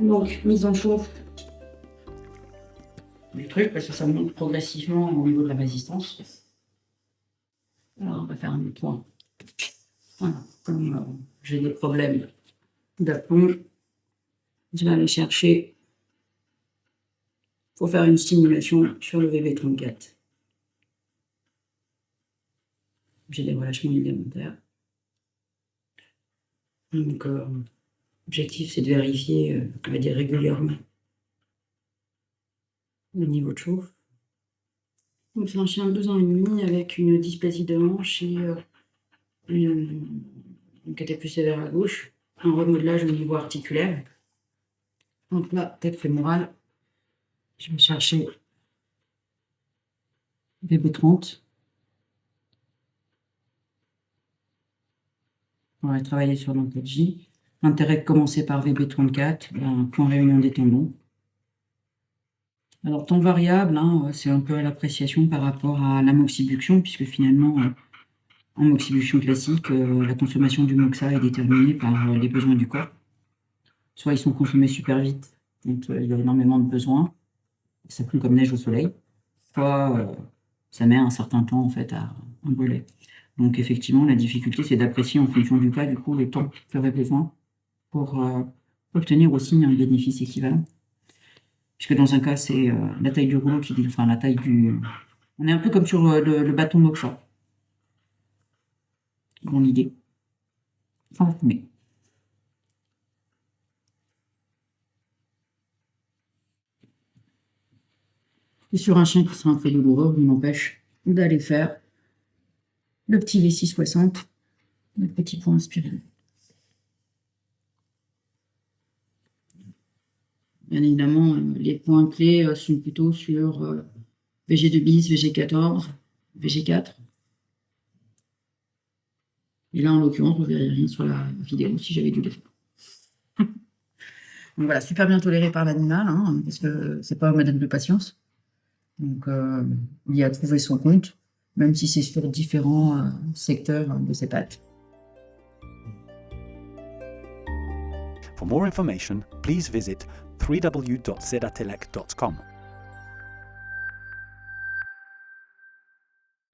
Donc, mise en chauffe du truc, parce que ça monte progressivement au niveau de la résistance. Alors, on va faire un point. Voilà, comme j'ai des problèmes d'aplomb, je vais aller chercher pour faire une stimulation sur le VB34. J'ai des relâchements ligamentaires. Donc, l'objectif, c'est de vérifier, on va dire régulièrement, le niveau de chauffe. Donc, c'est un chien de 2 ans et demi avec une dysplasie de hanche et une caté plus sévère à gauche, un remodelage au niveau articulaire. Donc là, tête fémorale, je vais chercher VB30. On va travailler sur l'oncologie. L'intérêt de commencer par VB34, point réunion des tendons. Alors, temps variable, hein, c'est un peu à l'appréciation par rapport à l'amoxibustion, puisque finalement, en moxibustion classique, la consommation du moxa est déterminée par les besoins du corps. Soit ils sont consommés super vite, donc il y a énormément de besoins, ça coule comme neige au soleil, soit ça met un certain temps en fait à brûler. Donc effectivement, la difficulté, c'est d'apprécier en fonction du cas, du coup, le temps qu'il y aurait besoin pour obtenir aussi un bénéfice équivalent. Puisque dans un cas, c'est la taille du rouleau qui dit, enfin la taille du... On est un peu comme sur le bâton moxa. Dans l'idée. Enfin, mais... Et sur un chien qui sera un peu douloureux, on n'empêche d'aller faire le petit V660, le petit point aspirine. Bien évidemment, les points clés sont plutôt sur VG2 bis, VG14, VG4. Et là, en l'occurrence, vous verrez rien sur la vidéo si j'avais dû le faire. Donc voilà, super bien toléré par l'animal, hein, parce que c'est pas un modèle de patience. Donc, il y a trouvé son compte, même si c'est sur différents secteurs de ses pattes. For more information, please visit www.sedatelec.com.